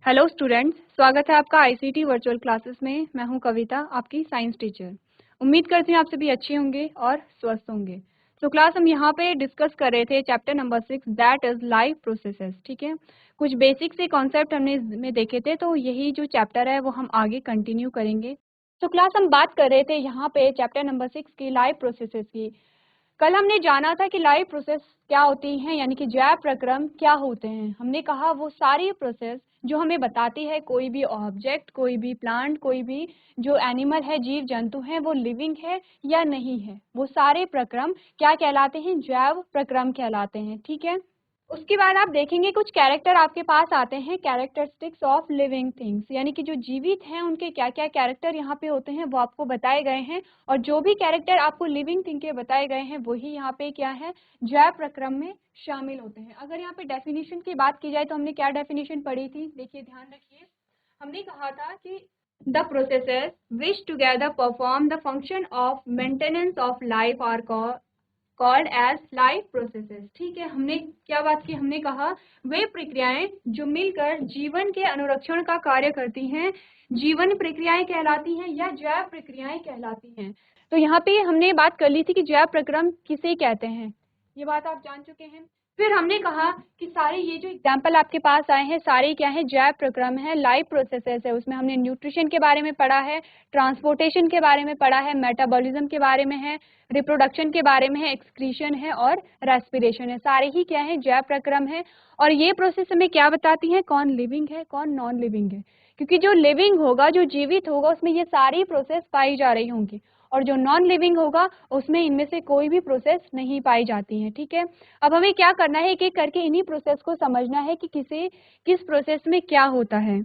Hello students, स्वागत है आपका आईसीटी वर्चुअल क्लासेस में। मैं हूं कविता, आपकी साइंस टीचर। उम्मीद करती हूं आप सभी अच्छे होंगे और स्वस्थ होंगे। तो क्लास हम यहाँ पे डिस्कस कर रहे थे chapter number 6, that is life processes. ठीक है, कुछ बेसिक से कॉन्सेप्ट हमने इसमें देखे थे, तो यही जो चैप्टर है वो हम आगे कंटिन्यू करेंगे। तो क्लास हम बात कर रहे थे यहाँ पे चैप्टर नंबर 6 की लाइफ प्रोसेसेस की। कल हमने जाना था कि लाइफ प्रोसेस क्या होती हैं, यानी कि जैव प्रक्रम क्या होते हैं। हमने कहा वो सारी प्रोसेस जो हमें बताती है कोई भी ऑब्जेक्ट, कोई भी प्लांट, कोई भी जो एनिमल है, जीव जंतु हैं, वो लिविंग है या नहीं है, वो सारे प्रक्रम क्या कहलाते हैं? जैव प्रक्रम कहलाते हैं। ठीक है, उसके बाद आप देखेंगे कुछ कैरेक्टर आपके पास आते हैं, कैरेक्टरिस्टिक्स ऑफ लिविंग थिंग्स, यानी कि जो जीवित हैं उनके क्या क्या कैरेक्टर यहाँ पे होते हैं वो आपको बताए गए हैं। और जो भी कैरेक्टर आपको लिविंग थिंग के बताए गए हैं वही यहाँ पे क्या है, जैव प्रक्रम में शामिल होते हैं। अगर यहाँ पे डेफिनेशन की बात की जाए तो हमने क्या डेफिनेशन पढ़ी थी, देखिए ध्यान रखिए। हमने कहा था कि the processes which together perform the function of maintenance of life are called as life processes. ठीक है, हमने क्या बात की, हमने कहा वे प्रक्रियाएं जो मिलकर जीवन के अनुरक्षण का कार्य करती हैं जीवन प्रक्रियाएं कहलाती हैं या जैव प्रक्रियाएं कहलाती हैं। तो यहाँ पे हमने बात कर ली थी कि जैव प्रक्रम किसे कहते हैं, ये बात आप जान चुके हैं। फिर हमने कहा कि सारे ये जो एग्जाम्पल आपके पास आए हैं सारे क्या है, जैव प्रक्रम है, लाइफ प्रोसेसेस है। उसमें हमने न्यूट्रिशन के बारे में पढ़ा है, ट्रांसपोर्टेशन के बारे में पढ़ा है, मेटाबॉलिज्म के बारे में है, रिप्रोडक्शन के बारे में है, एक्सक्रीशन है और रेस्पिरेशन है। सारे ही क्या है, जैव प्रक्रम है। और ये प्रोसेस हमें क्या बताती है, कौन लिविंग है कौन नॉन लिविंग है। क्योंकि जो लिविंग होगा, जो जीवित होगा, उसमें ये सारी प्रोसेस पाई जा रही होंगी, और जो नॉन लिविंग होगा उसमें इनमें से कोई भी प्रोसेस नहीं पाई जाती है। ठीक है, अब हमें क्या करना है, एक एक करके इन्हीं प्रोसेस को समझना है कि किस प्रोसेस में क्या होता है।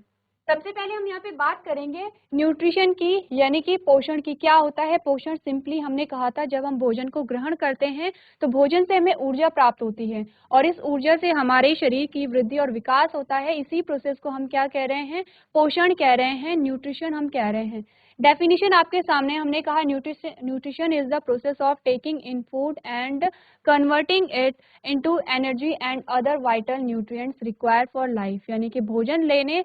सबसे पहले हम यहाँ पे बात करेंगे न्यूट्रिशन की, यानी कि पोषण की। क्या होता है पोषण? सिंपली हमने कहा था जब हम भोजन को ग्रहण करते हैं तो भोजन से हमें ऊर्जा प्राप्त होती है, और इस ऊर्जा से हमारे शरीर की वृद्धि और विकास होता है। इसी प्रोसेस को हम क्या कह रहे हैं, पोषण कह रहे हैं, न्यूट्रिशन हम कह रहे हैं। डेफिनेशन आपके सामने, हमने कहा nutrition is the process of taking in food and converting it into energy and other vital nutrients required for life, यानी कि भोजन लेने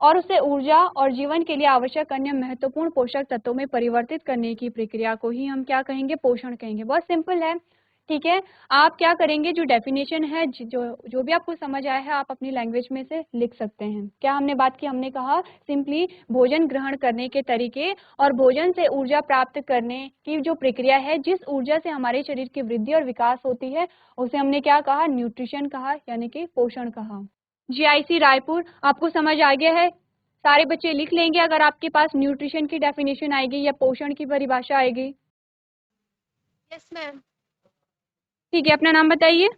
और उसे ऊर्जा और जीवन के लिए आवश्यक अन्य महत्वपूर्ण पोषक तत्वों में परिवर्तित करने की प्रक्रिया को ही हम क्या कहेंगे, पोषण कहेंगे। बहुत सिंपल है। ठीक है, आप क्या करेंगे, जो डेफिनेशन है, जो भी आपको समझ आया है आप अपनी लैंग्वेज में से लिख सकते हैं। क्या हमने बात की, हमने कहा सिंपली भोजन ग्रहण करने के तरीके और भोजन से ऊर्जा प्राप्त करने की जो प्रक्रिया है, जिस ऊर्जा से हमारे शरीर की वृद्धि और विकास होती है, उसे हमने क्या कहा, न्यूट्रिशन कहा, यानी कि पोषण कहा। जीआईसी रायपुर आपको समझ आ गया है? सारे बच्चे लिख लेंगे अगर आपके पास न्यूट्रिशन की डेफिनेशन आएगी या पोषण की परिभाषा आएगी। Yes ma'am. ठीक है, अपना नाम बताइए।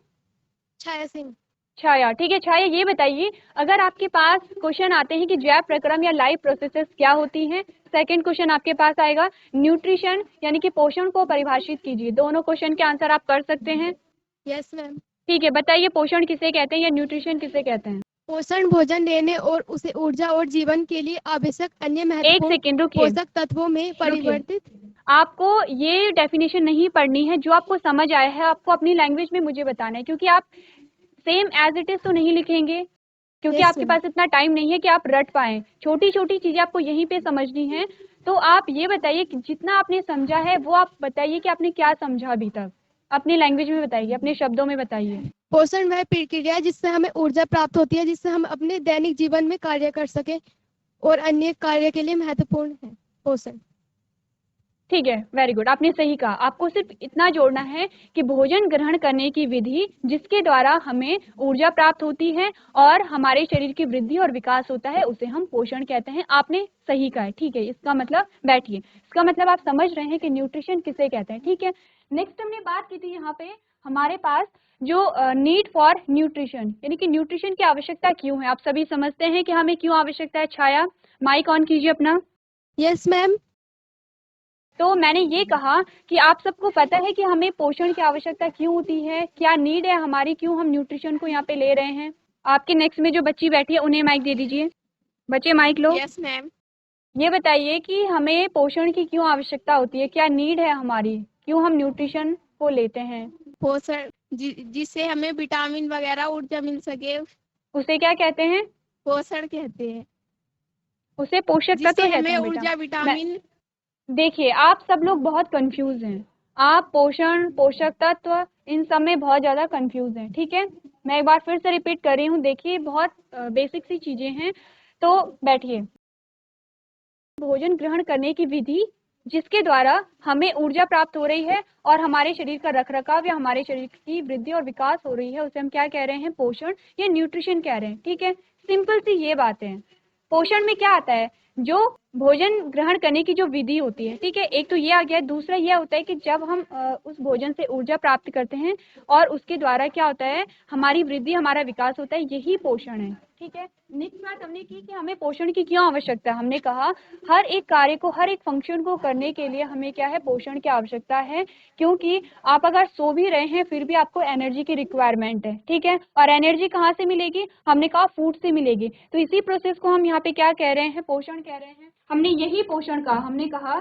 छाया सिंह। छाया। ठीक है छाया, ये बताइए अगर आपके पास क्वेश्चन आते हैं कि जैव प्रक्रम या लाइफ प्रोसेसेस क्या होती हैं, सेकंड क्वेश्चन आपके पास आएगा न्यूट्रिशन यानी कि पोषण को परिभाषित कीजिए। दोनों क्वेश्चन के आंसर आप कर सकते हैं। Yes ma'am. ठीक है, बताइए पोषण किसे कहते हैं या न्यूट्रिशन किसे कहते हैं? पोषण भोजन लेने और उसे ऊर्जा और जीवन के लिए आवश्यक अन्य एक महत्वपूर्ण सेकेंड रुकिए, पोषक तत्वों में परिवर्तित। आपको ये डेफिनेशन नहीं पढ़नी है, जो आपको समझ आया है आपको अपनी लैंग्वेज में मुझे बताना है, क्योंकि आप सेम एज इट इज तो नहीं लिखेंगे, क्योंकि यस आपके मैम। पास इतना टाइम नहीं है कि आप रट पाएं। छोटी छोटी चीजें आपको यहीं पे समझनी है। तो आप ये बताइए कि जितना आपने समझा है वो आप बताइए कि आपने क्या समझा अभी तक, अपनी लैंग्वेज में बताइए, अपने शब्दों में बताइए। पोषण वह प्रक्रिया है जिससे हमें ऊर्जा प्राप्त होती है, जिससे हम अपने दैनिक जीवन में कार्य कर सके और अन्य कार्य के लिए महत्वपूर्ण है पोषण। ठीक है, वेरी गुड, आपने सही कहा। आपको सिर्फ इतना जोड़ना है कि भोजन ग्रहण करने की विधि जिसके द्वारा हमें ऊर्जा प्राप्त होती है और हमारे शरीर की वृद्धि और विकास होता है, उसे हम पोषण कहते हैं। आपने सही कहा है। ठीक है, इसका मतलब बैठिए, इसका मतलब आप समझ रहे हैं कि न्यूट्रिशन किसे कहते हैं। ठीक है, नेक्स्ट हमने बात की थी यहाँ पे हमारे पास जो नीड फॉर न्यूट्रिशन, यानी कि न्यूट्रिशन की आवश्यकता क्यों है। आप सभी समझते हैं कि हमें क्यों आवश्यकता है। छाया, माइक ऑन कीजिए अपना। Yes ma'am. तो मैंने ये कहा कि आप सबको पता है कि हमें पोषण की आवश्यकता क्यों होती है, क्या नीड है हमारी, क्यों हम न्यूट्रिशन को यहाँ पे ले रहे हैं। आपके नेक्स्ट में जो बच्ची बैठी है उन्हें माइक दे दीजिए। बच्चे माइक लो। Yes ma'am. ये बताइए कि हमें पोषण की क्यों आवश्यकता होती है, क्या नीड है हमारी, क्यों हम न्यूट्रिशन को लेते हैं। पोषण जिससे हमें विटामिन वगैरह ऊर्जा मिल सके। उसे क्या कहते हैं? पोषण कहते हैं, उसे पोषक तत्व जिससे कहते हमें हैं बेटा। ऊर्जा, विटामिन। देखिए, आप सब लोग बहुत कंफ्यूज हैं। आप पोषण, पोषक तत्व, इन सब में बहुत ज्यादा कंफ्यूज हैं। ठीक है, मैं एक बार फिर से रिपीट कर रही हूँ। देखिए, बहुत बेसिक सी चीजें हैं, तो बैठिए। भोजन ग्रहण करने की विधि जिसके द्वारा हमें ऊर्जा प्राप्त हो रही है और हमारे शरीर का रखरखाव या हमारे शरीर की वृद्धि और विकास हो रही है, उसे हम क्या कह रहे हैं? पोषण या न्यूट्रिशन कह रहे हैं। ठीक है, सिंपल सी ये बातें हैं। पोषण में क्या आता है? जो भोजन ग्रहण करने की जो विधि होती है। ठीक है, एक तो ये आ गया। दूसरा ये होता है कि जब हम उस भोजन से ऊर्जा प्राप्त करते हैं और उसके द्वारा क्या होता है? हमारी वृद्धि, हमारा विकास होता है, यही पोषण है। ठीक है, नेक्स्ट बात हमने की कि हमें पोषण की क्यों आवश्यकता है। हमने कहा हर एक कार्य को, हर एक फंक्शन को करने के लिए हमें क्या है? पोषण की आवश्यकता है, क्योंकि आप अगर सो भी रहे हैं फिर भी आपको एनर्जी की रिक्वायरमेंट है। ठीक है, और एनर्जी कहाँ से मिलेगी? हमने कहा फूड से मिलेगी। तो इसी प्रोसेस को हम यहाँ पे क्या कह रहे हैं? पोषण कह रहे हैं। हमने यही पोषण कहा। हमने कहा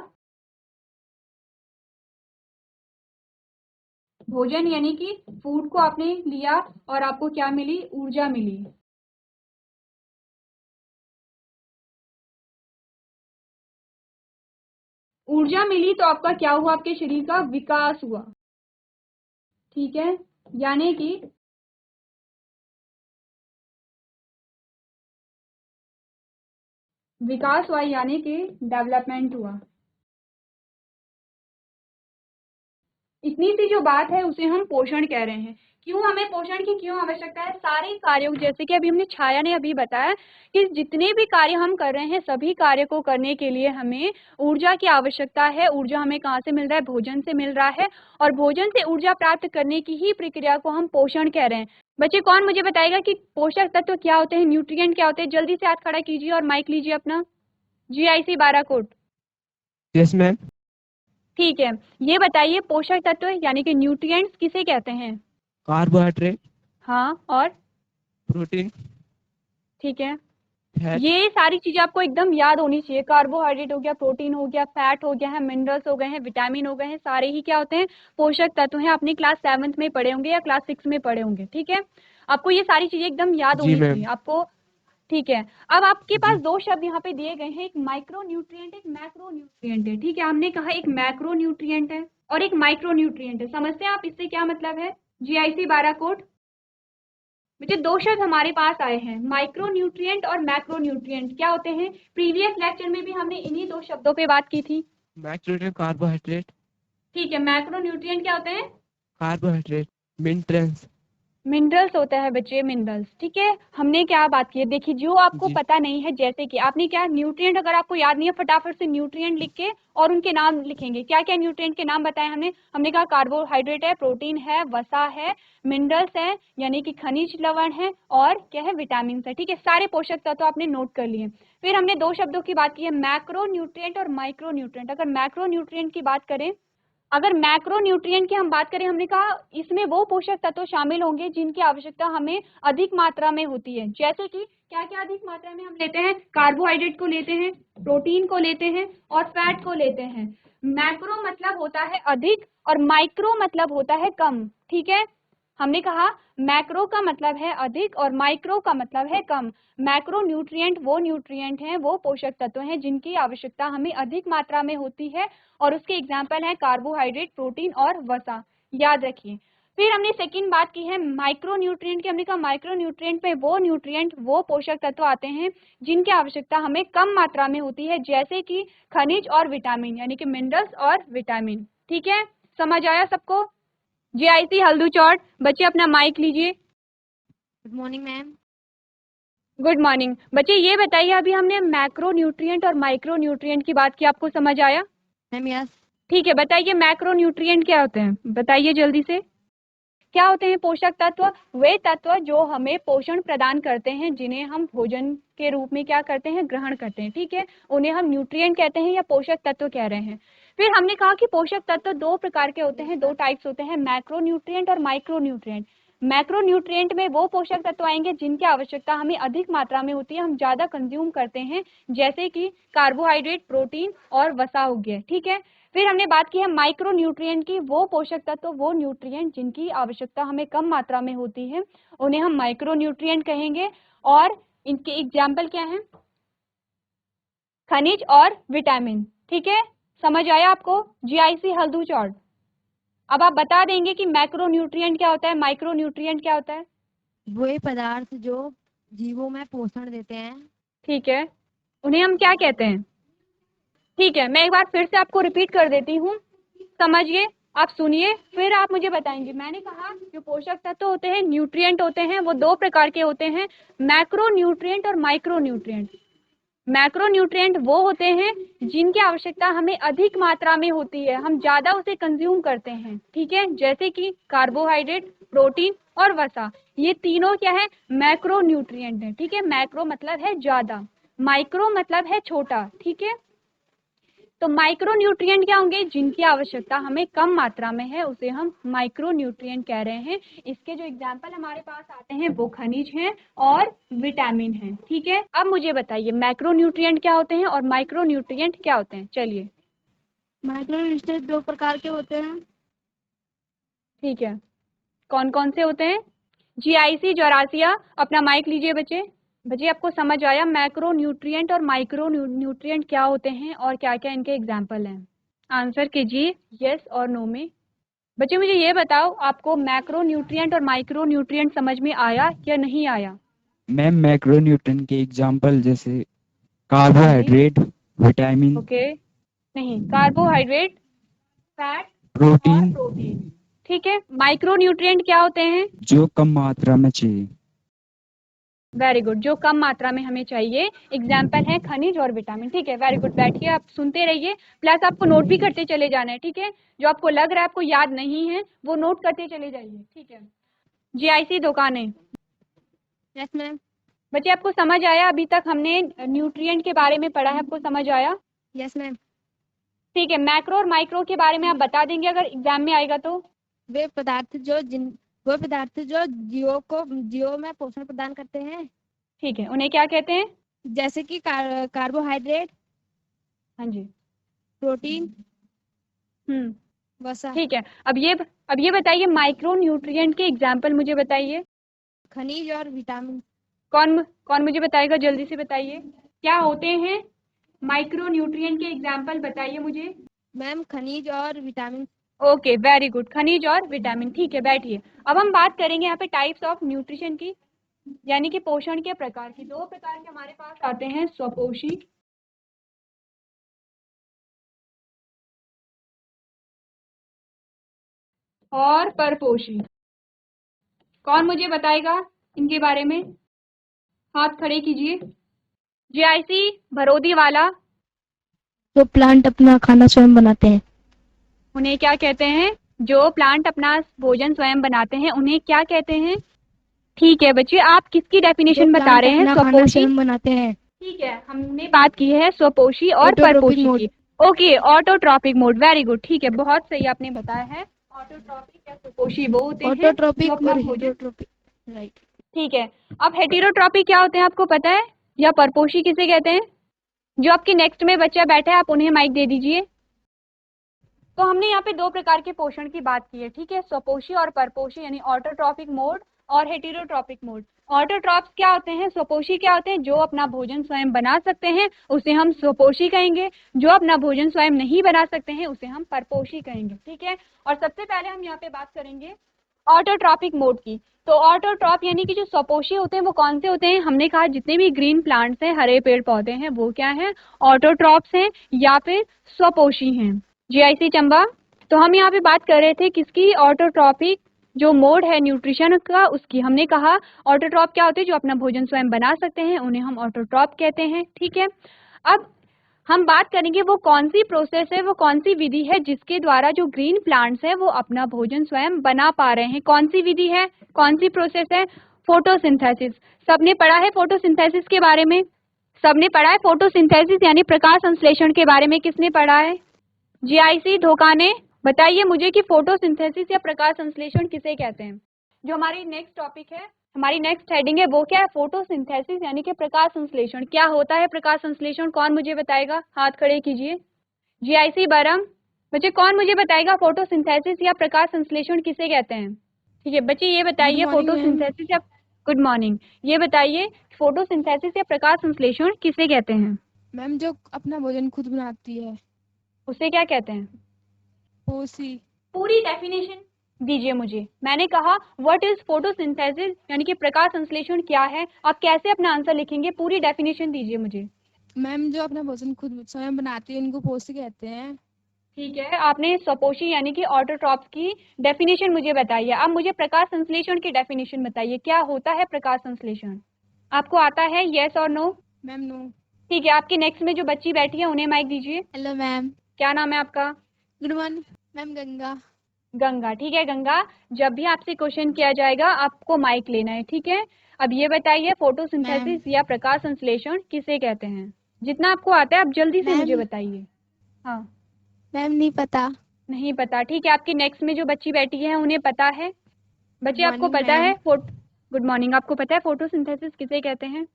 भोजन यानी कि फूड को आपने लिया और आपको क्या मिली? ऊर्जा मिली। ऊर्जा मिली तो आपका क्या हुआ? आपके शरीर का विकास हुआ। ठीक है, यानी कि विकास हुआ, यानी कि डेवलपमेंट हुआ। इतनी सी जो बात है उसे हम पोषण कह रहे हैं। क्यों हमें पोषण की क्यों आवश्यकता है? सारे कार्यों, जैसे कि अभी हमने, छाया ने अभी बताया कि जितने भी कार्य हम कर रहे हैं, सभी कार्य को करने के लिए हमें ऊर्जा की आवश्यकता है। ऊर्जा हमें कहाँ से मिल रहा है? भोजन से मिल रहा है, और भोजन से ऊर्जा प्राप्त करने की ही प्रक्रिया को हम पोषण कह रहे हैं। बच्चे, कौन मुझे बताएगा कि पोषक तत्व क्या होते हैं, न्यूट्रिएंट क्या होते हैं? जल्दी से हाथ खड़ा कीजिए और माइक लीजिए अपना। GIC बाराकोट। Yes ma'am. ठीक है, ये बताइए पोषक तत्व यानी कि न्यूट्रिएंट्स किसे कहते हैं? कार्बोहाइड्रेट, हाँ, और? प्रोटीन, ठीक है, फैट। ये सारी चीजें आपको एकदम याद होनी चाहिए। कार्बोहाइड्रेट हो गया, प्रोटीन हो गया, फैट हो गया है, मिनरल्स हो गए हैं, विटामिन हो गए हैं, सारे ही क्या होते हैं? पोषक तत्व हैं। अपनी क्लास 7th में पढ़े होंगे या क्लास 6 में पढ़े होंगे। ठीक है, आपको ये सारी चीजें एकदम याद जी होनी मैम। चाहिए आपको। ठीक है, अब आपके पास जी दो शब्द यहाँ पे दिए गए हैं, एक माइक्रो न्यूट्रिएंट, एक मैक्रो न्यूट्रिएंट है। ठीक है, हमने कहा एक मैक्रो न्यूट्रिएंट है और एक माइक्रो न्यूट्रिएंट है। समझते हैं आप इससे क्या मतलब है? GIC बाराकोट। बेटे, दो शब्द हमारे पास आए हैं, माइक्रो न्यूट्रिएंट और मैक्रो न्यूट्रिएंट। क्या होते हैं? प्रीवियस लेक्चर में भी हमने इन्हीं दो शब्दों पे बात की थी। मैक्रोन्यूट्रिएंट कार्बोहाइड्रेट, ठीक है, मैक्रो न्यूट्रिएंट क्या होते हैं? Carbohydrate, minerals. मिनरल्स होता है बच्चे, मिनरल्स। ठीक है, हमने क्या बात की है? देखिए, जो आपको जी पता नहीं है, जैसे कि आपने क्या न्यूट्रिएंट, अगर आपको याद नहीं है, फटाफट से न्यूट्रिएंट लिख के और उनके नाम लिखेंगे। क्या क्या न्यूट्रिएंट के नाम बताए हमने? हमने कहा कार्बोहाइड्रेट है, प्रोटीन है, वसा है, मिनरल्स है यानी कि खनिज लवण है, और क्या है? विटामिन है। ठीक है, सारे पोषक तत्व आपने नोट कर लिए। फिर हमने दो शब्दों की बात की है, मैक्रो न्यूट्रिएंट और माइक्रो न्यूट्रिएंट। अगर मैक्रो न्यूट्रिएंट की बात करें, अगर मैक्रो न्यूट्रिएंट की हम बात करें, हमने कहा इसमें वो पोषक तत्व शामिल होंगे जिनकी आवश्यकता हमें अधिक मात्रा में होती है। जैसे कि क्या क्या अधिक मात्रा में हम लेते हैं? कार्बोहाइड्रेट को लेते हैं, प्रोटीन को लेते हैं और फैट को लेते हैं। मैक्रो मतलब होता है अधिक और माइक्रो मतलब होता है कम। ठीक है, हमने कहा मैक्रो का मतलब है अधिक और माइक्रो का मतलब है कम। मैक्रो न्यूट्रिएंट वो न्यूट्रिएंट हैं, वो पोषक तत्व हैं जिनकी आवश्यकता हमें अधिक मात्रा में होती है, और उसके एग्जाम्पल हैं कार्बोहाइड्रेट, प्रोटीन और वसा। याद रखिए। फिर हमने सेकंड बात की है माइक्रो न्यूट्रिएंट की। हमने कहा माइक्रो न्यूट्रिएंट में वो न्यूट्रिएंट, वो पोषक तत्व आते हैं जिनकी आवश्यकता हमें कम मात्रा में होती है, जैसे कि खनिज और विटामिन यानी कि मिनरल्स और विटामिन। ठीक है, समझ आया सबको? GIC Haldu chat. बच्चे, अपना माइक लीजिए। Good morning ma'am. Good morning. बच्चे, ये बताइए, अभी हमने मैक्रो न्यूट्रिएंट और माइक्रो न्यूट्रिएंट की बात की, आपको समझ आया? Ma'am yes. ठीक है, बताइए मैक्रो न्यूट्रिएंट क्या होते हैं? बताइए जल्दी से। क्या होते हैं पोषक तत्व? वे तत्व जो हमें पोषण प्रदान करते हैं, जिन्हें हम भोजन के रूप में क्या करते हैं? ग्रहण करते हैं। ठीक है, उन्हें हम न्यूट्रिएंट कहते हैं या पोषक तत्व कह रहे हैं। फिर हमने कहा कि पोषक तत्व दो प्रकार के होते हैं, दो टाइप्स होते हैं, मैक्रो न्यूट्रिएंट और माइक्रो न्यूट्रिएंट। मैक्रो न्यूट्रिएंट में वो पोषक तत्व आएंगे जिनकी आवश्यकता हमें अधिक मात्रा में होती है, हम ज्यादा कंज्यूम करते हैं, जैसे कि कार्बोहाइड्रेट, प्रोटीन और वसा हो गया। ठीक है, फिर हमने बात की है माइक्रो न्यूट्रिएंट की, वो पोषक तत्व, वो न्यूट्रिएंट जिनकी आवश्यकता हमें कम मात्रा में होती है, उन्हें हम माइक्रो न्यूट्रिएंट कहेंगे। और इनके एग्जाम्पल क्या हैं? खनिज और विटामिन। ठीक है, समझ आया आपको? GIC Haldu chart. अब आप बता देंगे कि मैक्रोन्यूट्रिएंट क्या होता है, माइक्रोन्यूट्रिएंट क्या होता है। वे पदार्थ जो जीवों में पोषण देते हैं। ठीक है, उन्हें हम क्या कहते हैं? ठीक है, मैं एक बार फिर से आपको रिपीट कर देती हूँ, समझिए, आप सुनिए, फिर आप मुझे बताएंगे। मैंने कहा जो पोषक तत्व होते हैं, न्यूट्रिएंट होते हैं, वो दो प्रकार के होते हैं, मैक्रोन्यूट्रिएंट और माइक्रोन्यूट्रिएंट। मैक्रोन्यूट्रिएंट वो होते हैं जिनकी आवश्यकता हमें अधिक मात्रा में होती है, हम ज्यादा उसे कंज्यूम करते हैं। ठीक है, जैसे कि कार्बोहाइड्रेट, प्रोटीन और वसा, ये तीनों क्या है? मैक्रोन्यूट्रिएंट है। ठीक है, मैक्रो मतलब है ज्यादा, माइक्रो मतलब है छोटा। ठीक है, तो माइक्रोन्यूट्रिएंट क्या होंगे? जिनकी आवश्यकता हमें कम मात्रा में है, उसे हम माइक्रोन्यूट्रिएंट कह रहे हैं। इसके जो एग्जाम्पल हमारे पास आते हैं वो खनिज हैं और विटामिन हैं। ठीक है, अब मुझे बताइए मैक्रोन्यूट्रिएंट क्या होते हैं और माइक्रोन्यूट्रिएंट क्या होते हैं। चलिए, माइक्रोन्यूट्रिएंट दो प्रकार के होते हैं। ठीक है, कौन कौन से होते हैं? जीआईसी जोरासिया, अपना माइक लीजिए बच्चे। बच्चे, आपको समझ आया मैक्रो न्यूट्रिएंट और माइक्रो न्यूट्रिएंट क्या होते हैं और क्या क्या इनके एग्जाम्पल हैं? आंसर कीजिए यस और नो में। बच्चे मुझे ये बताओ, आपको मैक्रो न्यूट्रिएंट और माइक्रो न्यूट्रिएंट समझ में आया या नहीं आया? मैम मैक्रोन्यूट्रिएंट के एग्जांपल जैसे कार्बोहाइड्रेट, विटामिन, ओके, नहीं, कार्बोहाइड्रेट, फैट और प्रोटीन प्रोटीन। ठीक है, माइक्रो न्यूट्रिएंट क्या होते हैं? जो कम मात्रा में चाहिए। वेरी गुड, जो कम मात्रा में हमें चाहिए। एग्जाम्पल है खनिज और विटामिन। ठीक है, वेरी गुड, बैठिए, आप सुनते रहिए, प्लस आपको नोट भी करते चले जाना है। ठीक है, जो आपको लग रहा है आपको याद नहीं है वो नोट करते चले जाइए। ठीक है, जीआईसी दुकानें। Yes ma'am. बच्चे, आपको समझ आया? अभी तक हमने न्यूट्रिएंट के बारे में पढ़ा है, आपको समझ आया? Yes ma'am. ठीक है, मैक्रो और माइक्रो के बारे में आप बता देंगे अगर एग्जाम में आएगा तो? वे पदार्थ जो जीवों में पोषण प्रदान करते हैं। ठीक है, उन्हें क्या कहते हैं? जैसे कि कार्बोहाइड्रेट, हाँ जी, प्रोटीन, वसा, ठीक है। अब ये बताइए माइक्रो न्यूट्रिएंट के एग्जाम्पल मुझे बताइए। खनिज और विटामिन। कौन मुझे बताएगा? जल्दी से बताइए, क्या होते हैं माइक्रो न्यूट्रिएंट के एग्जाम्पल, बताइए मुझे। मैम खनिज और विटामिन। ओके, वेरी गुड, खनिज और विटामिन। ठीक है, बैठिए। अब हम बात करेंगे यहाँ पे टाइप्स ऑफ न्यूट्रिशन की, यानी कि पोषण के प्रकार की। दो प्रकार के हमारे पास आते हैं, स्वपोषी और परपोषी। कौन मुझे बताएगा इनके बारे में? हाथ खड़े कीजिए। जीआईसी भरोदी वाला, तो प्लांट अपना खाना स्वयं बनाते हैं। उन्हें क्या कहते हैं? जो प्लांट अपना भोजन स्वयं बनाते हैं उन्हें क्या कहते हैं? ठीक है बच्चे, आप किसकी डेफिनेशन बता रहे हैं? अपना खाना स्वपोषी। स्वयं बनाते हैं। ठीक है, हमने बात की है स्वपोषी और ऑटोट्रोपिक परपोषी मोड। की। Okay, autotrophic mode, very good. ठीक है, बहुत सही आपने बताया है। ऑटोट्रॉपिक या स्वपोषी वो होते हैं जो ऑटोट्रोपिक अपना और भोजन। हेटेरोट्रोपिक। राइट। ठीक है, अब हेटेरोट्रॉपिक क्या होते हैं आपको पता है? या परपोषी किसे कहते हैं? जो आपके नेक्स्ट में बच्चा बैठा है आप उन्हें माइक दे दीजिए। तो हमने यहाँ पे दो प्रकार के पोषण की बात की है। ठीक है, स्वपोषी और परपोषी, यानी ऑटोट्रॉपिक मोड और हेटेरोट्रॉपिक मोड। ऑटोट्रॉप्स क्या होते हैं? स्वपोषी क्या होते हैं? जो अपना भोजन स्वयं बना सकते हैं उसे हम स्वपोषी कहेंगे। जो अपना भोजन स्वयं नहीं बना सकते हैं उसे हम परपोषी कहेंगे। ठीक है, और सबसे पहले हम यहाँ पे बात करेंगे ऑटोट्रॉपिक मोड की। तो ऑटोट्रॉप यानी कि जो स्वपोषी होते हैं वो कौन से होते हैं? हमने कहा जितने भी ग्रीन प्लांट्स हैं, हरे पेड़ पौधे हैं, वो क्या है? ऑटोट्रॉप्स हैं या फिर स्वपोषी हैं। जीआईसी चंबा, तो हम यहाँ पे बात कर रहे थे किसकी? ऑटोट्रॉपिक जो मोड है न्यूट्रिशन का, उसकी। हमने कहा ऑटोट्रॉप क्या होते हैं? जो अपना भोजन स्वयं बना सकते हैं उन्हें हम ऑटोट्रॉप कहते हैं। ठीक है, अब हम बात करेंगे वो कौन सी प्रोसेस है, वो कौन सी विधि है जिसके द्वारा जो ग्रीन प्लांट्स है वो अपना भोजन स्वयं बना पा रहे हैं। कौन सी विधि है, कौन सी प्रोसेस है? फोटोसिंथेसिस। सबने पढ़ा है फोटोसिंथेसिस के बारे में? सबने पढ़ा है फोटोसिंथेसिस यानी प्रकाश संश्लेषण के बारे में? किसने पढ़ा है? जीआईसी धोखा ने। बताइए मुझे कि फोटोसिंथेसिस या प्रकाश संश्लेषण किसे कहते हैं? जो हमारी नेक्स्ट टॉपिक है, हमारी नेक्स्ट हेडिंग है, वो क्या है? फोटोसिंथेसिस यानी कि प्रकाश संश्लेषण। क्या होता है प्रकाश संश्लेषण? कौन मुझे बताएगा? हाथ खड़े कीजिए। जीआईसी बरम, बच्चे कौन मुझे बताएगा फोटोसिंथेसिस या प्रकाश संश्लेषण किसे कहते हैं? ठीक है बच्चे, ये बताइए Good morning, फोटोसिंथेसिस या गुड मॉर्निंग। ये बताइए फोटोसिंथेसिस या प्रकाश संश्लेषण किसे कहते हैं? मैम जो अपना भोजन खुद बनाती है। उसे क्या कहते हैं? पोसी। पूरी डेफिनेशन दीजिए मुझे। मैंने कहा व्हाट इज फोटोसिंथेसिस यानी कि प्रकाश संश्लेषण क्या है, आप कैसे अपना आंसर लिखेंगे, पूरी डेफिनेशन दीजिए मुझे। मैम जो अपना भोजन खुद स्वयं बनाती है उनको पोसी कहते हैं। ठीक है, आपने स्वपोषी यानी कि ऑटोट्रॉप्स की डेफिनेशन मुझे बताइए। अब मुझे प्रकाश संश्लेषण की डेफिनेशन बताइए, क्या होता है प्रकाश संश्लेषण? आपको आता है, यस और नो? Ma'am no. ठीक है, आपकी नेक्स्ट में जो बच्ची बैठी है उन्हें माइक दीजिए। Hello ma'am. क्या नाम है आपका? Good morning ma'am. Ganga. Ganga. ठीक है गंगा, जब भी आपसे क्वेश्चन किया जाएगा आपको माइक लेना है, ठीक है? अब ये बताइए फोटोसिंथेसिस या प्रकाश संश्लेषण किसे कहते हैं? जितना आपको आता है आप जल्दी से मुझे मैम। बताइए। हाँ, मैम नहीं पता। नहीं पता। ठीक है, आपकी नेक्स्ट में जो बच्ची बैठी है उन्हें पता है। बच्चे आपको मॉर्निंग पता है मैम। Good morning. आपको पता है फोटोसिंथेसिस किसे कहते हैं?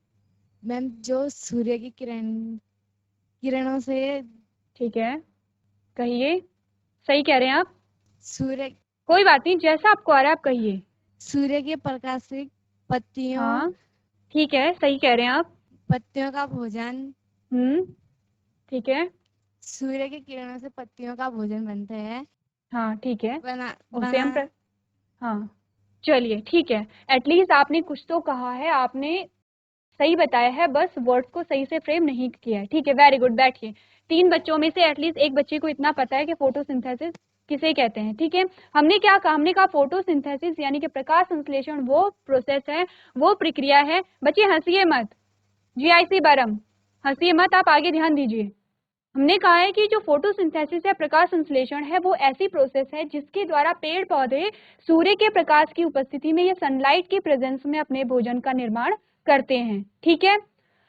मैम जो सूर्य की किरणों से। ठीक है, कहिए। सही कह रहे हैं आप, सूर्य कोई बात नहीं, जैसा आपको आ रहा है आप कहिए। सूर्य के प्रकाश से पत्तियों हाँ ठीक है, सही कह रहे हैं आप। पत्तियों का भोजन। ठीक है। सूर्य की किरणों से पत्तियों का भोजन बनता है। हाँ ठीक है, उसे हम बना हाँ चलिए ठीक है, एटलीस्ट आपने कुछ तो कहा है, आपने सही बताया है, बस वर्ड्स को सही से फ्रेम नहीं किया है। ठीक है, वेरी गुड। बैठिए। 3 बच्चों में से एटलीस्ट एक बच्चे को इतना पता है कि फोटोसिंथेसिस किसे कहते हैं। ठीक है, हमने क्या कहा? हमने कहा फोटोसिंथेसिस यानी कि प्रकाश संश्लेषण वो प्रोसेस है, वो प्रक्रिया है। बच्चे हंसिए मत, जीआईसी बरम, हंसिए मत, आप आगे ध्यान दीजिए। हमने कहा है कि जो फोटोसिंथेसिस या प्रकाश संश्लेषण है वो ऐसी प्रोसेस है जिसके द्वारा पेड़ पौधे सूर्य के प्रकाश की उपस्थिति में या सनलाइट की प्रेजेंस में अपने भोजन का निर्माण करते हैं। ठीक है,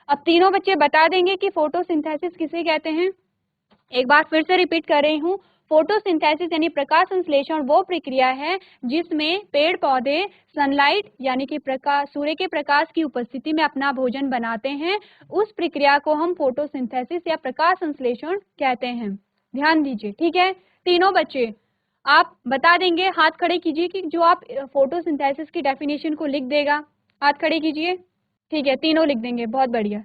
अब तीनों बच्चे बता देंगे कि फोटोसिंथेसिस किसे कहते हैं। एक बार फिर से रिपीट कर रही हूँ, फोटोसिंथेसिस यानी प्रकाश संश्लेषण वो प्रक्रिया है जिसमें पेड़ पौधे सनलाइट यानी कि प्रकाश, सूर्य के प्रकाश की उपस्थिति में अपना भोजन बनाते हैं। उस प्रक्रिया को हम फोटोसिंथेसिस या प्रकाश संश्लेषण कहते हैं। ध्यान दीजिए। ठीक है, तीनों बच्चे आप बता देंगे, हाथ खड़े कीजिए कि जो आप फोटोसिंथेसिस की डेफिनेशन को लिख देगा। हाथ खड़े कीजिए। ठीक है, तीनों लिख देंगे, बहुत बढ़िया।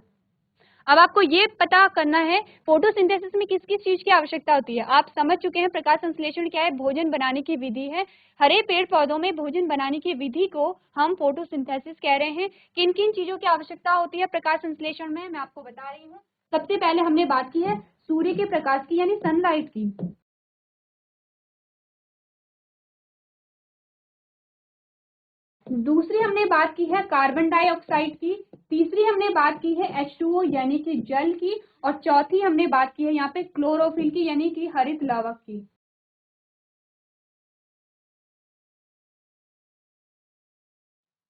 अब आपको ये पता करना है फोटोसिंथेसिस में किस किस चीज की आवश्यकता होती है। आप समझ चुके हैं प्रकाश संश्लेषण क्या है, भोजन बनाने की विधि है। हरे पेड़ पौधों में भोजन बनाने की विधि को हम फोटोसिंथेसिस कह रहे हैं। किन किन चीजों की आवश्यकता होती है प्रकाश संश्लेषण में, मैं आपको बता रही हूँ। सबसे पहले हमने बात की है सूर्य के प्रकाश की यानी सनलाइट की। दूसरी हमने बात की है कार्बन डाइऑक्साइड की। तीसरी हमने बात की है H2O यानी कि जल की। और चौथी हमने बात की है यहाँ पे क्लोरोफिल की यानी कि हरित लवक की।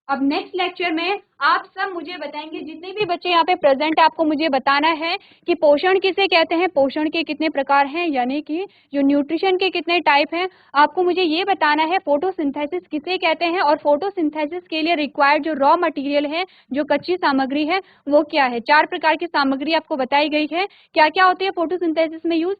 अब नेक्स्ट लेक्चर में आप सब मुझे बताएंगे, जितने भी बच्चे यहाँ पे प्रेजेंट है आपको मुझे बताना है कि पोषण किसे कहते हैं, पोषण के कितने प्रकार हैं, यानी कि जो न्यूट्रिशन के कितने टाइप हैं। आपको मुझे ये बताना है फोटोसिंथेसिस किसे कहते हैं और फोटोसिंथेसिस के लिए रिक्वायर्ड जो रॉ मटेरियल है, जो कच्ची सामग्री है, वो क्या है। 4 प्रकार की सामग्री आपको बताई गई है, क्या क्या होती है फोटोसिंथेसिस में यूज।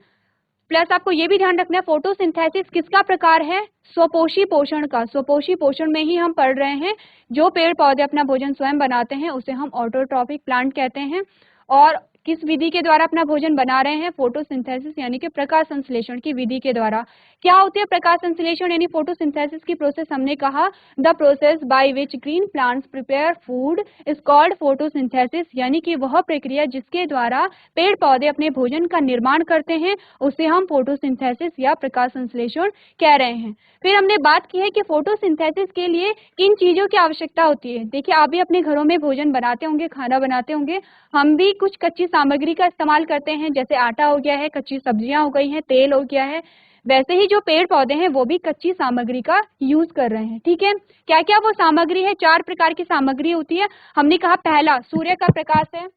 प्लस आपको ये भी ध्यान रखना है फोटोसिंथेसिस किसका प्रकार है, स्वपोषी पोषण का। स्वपोषी पोषण में ही हम पढ़ रहे हैं, जो पेड़ पौधे अपना भोजन स्वयं बनाते हैं उसे हम ऑटोट्रॉपिक प्लांट कहते हैं। और किस विधि के द्वारा अपना भोजन बना रहे हैं, फोटोसिंथेसिस यानी कि प्रकाश संश्लेषण की विधि के द्वारा। क्या होती है प्रकाश संश्लेषण यानी फोटोसिंथेसिस की प्रोसेस, हमने कहा the process by which green plants prepare food is called photosynthesis, यानी कि वह प्रक्रिया जिसके द्वारा पेड़ पौधे अपने भोजन का निर्माण करते हैं उसे हम फोटोसिंथेसिस या प्रकाश संश्लेषण कह रहे हैं। फिर हमने बात की है कि फोटोसिंथेसिस के लिए किन चीजों की आवश्यकता होती है। देखिए, आप भी अपने घरों में भोजन बनाते होंगे, खाना बनाते होंगे, हम भी कुछ कच्ची सामग्री का इस्तेमाल करते हैं, जैसे आटा हो गया है, कच्ची सब्जियां हो गई हैं, तेल हो गया है। वैसे ही जो पेड़ पौधे हैं वो भी कच्ची सामग्री का यूज कर रहे हैं। ठीक है, क्या क्या वो सामग्री है, 4 प्रकार की सामग्री होती है। हमने कहा पहला सूर्य का प्रकाश है,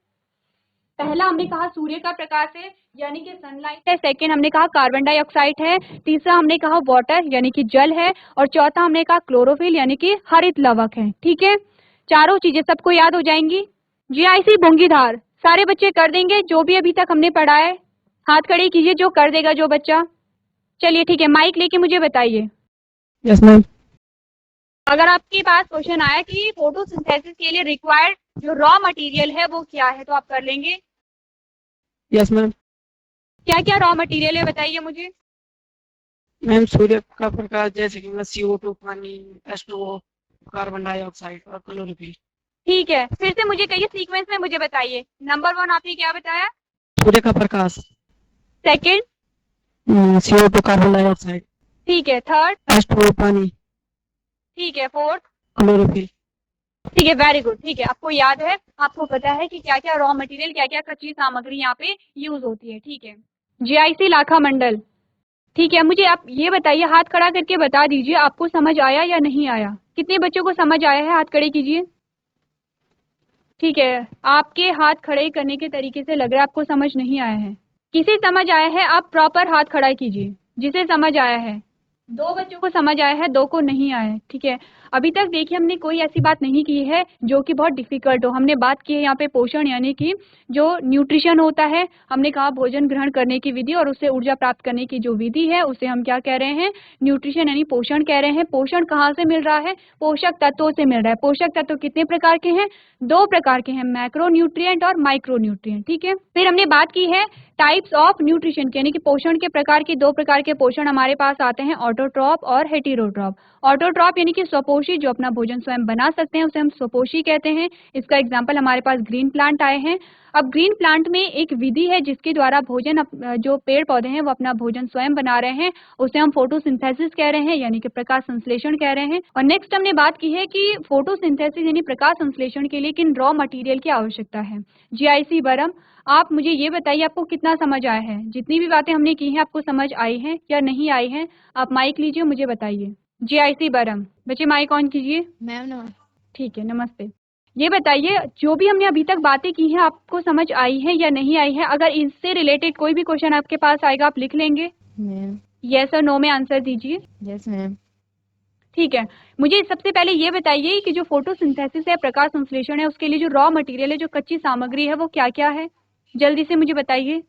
पहला हमने कहा सूर्य का प्रकाश है यानी कि सनलाइट है। सेकंड हमने कहा कार्बन डाइऑक्साइड है। तीसरा हमने कहा वाटर यानी कि जल है। और चौथा हमने कहा क्लोरोफिल यानी कि हरित लवक है। ठीक है, चारों चीजें सबको याद हो जाएंगी। जीआईसी भोंगीधार सारे बच्चे कर देंगे जो भी अभी तक हमने पढ़ा है। हाथ खड़े कीजिए जो कर देगा जो बच्चा। चलिए ठीक है, माइक लेके मुझे बताइए। Yes ma'am. अगर आपके पास क्वेश्चन आया कि फोटोसिंथेसिस के लिए रिक्वायर्ड जो रॉ मटेरियल है वो क्या है, तो आप कर लेंगे। Yes ma'am. क्या क्या रॉ मटेरियल है बताइए मुझे। मैम सूर्य का प्रकाश, जैसे कि CO2, पानी, H2O, कार्बन डाइऑक्साइड और क्लोरोफिल। ठीक है, फिर से मुझे कहिए सीक्वेंस में मुझे बताइए। नंबर 1 आपने क्या बताया? सूर्य का प्रकाश, सेकंड? CO2, कार्बन डाइऑक्साइड, ठीक है। थर्ड? H2O, पानी, ठीक है। फोर्थ? क्लोरोफिल। ठीक है, वेरी गुड। ठीक है, आपको याद है, आपको पता है कि क्या क्या रॉ मटेरियल, क्या क्या कच्ची सामग्री यहाँ पे यूज होती है। ठीक है। जीआईसी लाखा मंडल, ठीक है, मुझे आप ये बताइए, हाथ खड़ा करके बता दीजिए आपको समझ आया या नहीं आया। कितने बच्चों को समझ आया है, हाथ खड़े कीजिए। ठीक है, आपके हाथ खड़े करने के तरीके से लग रहा है आपको समझ नहीं आया है। किसे समझ आया है आप प्रॉपर हाथ खड़ा कीजिए, जिसे समझ आया है। 2 बच्चों को समझ आया है, 2 को नहीं आया है। ठीक है, अभी तक देखिए हमने कोई ऐसी बात नहीं की है जो कि बहुत डिफिकल्ट हो। हमने बात की है यहाँ पे पोषण यानी कि जो न्यूट्रिशन होता है, हमने कहा भोजन ग्रहण करने की विधि और उससे ऊर्जा प्राप्त करने की जो विधि है उसे हम क्या कह रहे हैं, न्यूट्रिशन यानी पोषण कह रहे हैं। पोषण कहाँ से मिल रहा है, पोषक तत्वों से मिल रहा है। पोषक तत्व कितने प्रकार के हैं, 2 प्रकार के हैं, मैक्रो न्यूट्रिएंट और माइक्रो न्यूट्रिएंट। ठीक है, फिर हमने बात की है टाइप्स ऑफ न्यूट्रिशन यानी कि पोषण के प्रकार के 2 प्रकार के पोषण हमारे पास आते हैं, ऑटोट्रॉप और हेटेरोट्रॉप। ऑटोट्रॉप यानी कि स्वपोषी, जो अपना भोजन स्वयं बना सकते हैं उसे हम स्वपोषी कहते हैं। इसका एग्जाम्पल हमारे पास ग्रीन प्लांट आए हैं। अब ग्रीन प्लांट में एक विधि है जिसके द्वारा भोजन जो पेड़ पौधे हैं वो अपना भोजन स्वयं बना रहे हैं, उसे हम फोटोसिंथेसिस कह रहे हैं यानी कि प्रकाश संश्लेषण कह रहे हैं। और नेक्स्ट हमने बात की है कि फोटोसिंथेसिस यानी प्रकाश संश्लेषण के लिए किन रॉ मटेरियल की आवश्यकता है। जीआईसी बरम, आप मुझे ये बताइए आपको कितना समझ आया है, जितनी भी बातें हमने की हैं आपको समझ आई हैं या नहीं आई हैं। आप माइक लीजिए, मुझे बताइए। जीआईसी बरम, बच्चे माइक ऑन कीजिए। मैम नमस्ते। ठीक है, नमस्ते। ये बताइए जो भी हमने अभी तक बातें की हैं आपको समझ आई है या नहीं आई है। अगर इससे रिलेटेड कोई भी क्वेश्चन आपके पास आएगा आप लिख लेंगे, मैम यस और नो में आंसर दीजिए। Yes ma'am. ठीक है, मुझे सबसे पहले ये बताइए कि जो फोटोसिंथेसिस है, प्रकाश संश्लेषण है, उसके लिए जो रॉ मटेरियल है, जो कच्ची सामग्री है वो क्या क्या है, जल्दी से मुझे बताइए।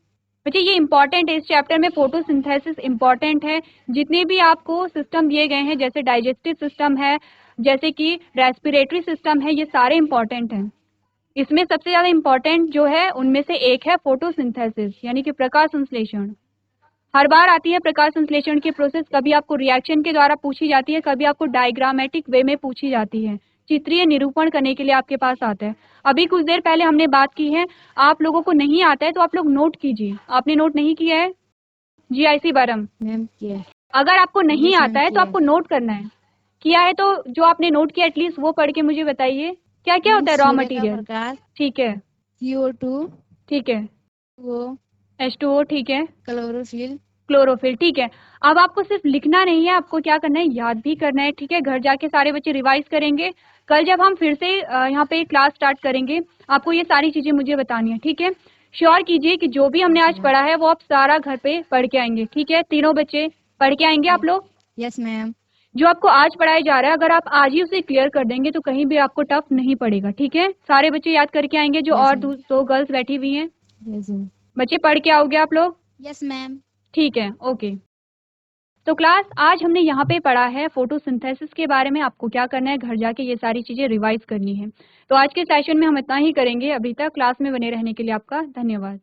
बच्चे ये इंपॉर्टेंट है, इस चैप्टर में फोटोसिंथेसिस इंपॉर्टेंट है। जितने भी आपको सिस्टम दिए गए हैं जैसे डाइजेस्टिव सिस्टम है, जैसे कि रेस्पिरेटरी सिस्टम है, ये सारे इंपॉर्टेंट हैं। इसमें सबसे ज्यादा इंपॉर्टेंट जो है उनमें से एक है फोटोसिंथेसिस यानी कि प्रकाश संश्लेषण। हर बार आती है प्रकाश संश्लेषण की प्रोसेस, कभी आपको रिएक्शन के द्वारा पूछी जाती है, कभी आपको डायग्रामेटिक वे में पूछी जाती है, चित्रीय निरूपण करने के लिए आपके पास आता है। अभी कुछ देर पहले हमने बात की है, आप लोगों को नहीं आता है तो आप लोग नोट कीजिए। आपने नोट नहीं किया है? जीआईसी बरम, मैम किया। अगर आपको नहीं Yes, आता है तो किया। आपको नोट करना है। किया है तो जो आपने नोट किया एटलीस्ट वो पढ़ के मुझे बताइए क्या क्या होता है रॉ सूर्य का मटेरियल। प्रकाश, ठीक है, CO2, ठीक है, वो H2O, ठीक है, क्लोरोफिल। क्लोरोफिल, ठीक है। अब आपको सिर्फ लिखना नहीं है, आपको क्या करना है, याद भी करना है। ठीक है, घर जाके सारे बच्चे रिवाइज करेंगे। कल जब हम फिर से यहाँ पे क्लास स्टार्ट करेंगे आपको ये सारी चीजें मुझे बतानी है। ठीक है, श्योर कीजिए कि जो भी हमने आज पढ़ा है वो आप सारा घर पे पढ़ के आएंगे। ठीक है, तीनों बच्चे पढ़ के आएंगे आप लोग। Yes ma'am. जो आपको आज पढ़ाया जा रहा है अगर आप आज ही उसे क्लियर कर देंगे तो कहीं भी आपको टफ नहीं पड़ेगा। ठीक है, सारे बच्चे याद करके आएंगे जो Yes, और ma'am. 2 गर्ल्स बैठी हुई हैं। Yes ma'am. बच्चे पढ़ के आओगे आप लोग? Yes ma'am. ठीक है, ओके। तो क्लास आज हमने यहाँ पे पढ़ा है फोटोसिंथेसिस के बारे में। आपको क्या करना है, घर जाके ये सारी चीजें रिवाइज करनी है। तो आज के सेशन में हम इतना ही करेंगे। अभी तक क्लास में बने रहने के लिए आपका धन्यवाद।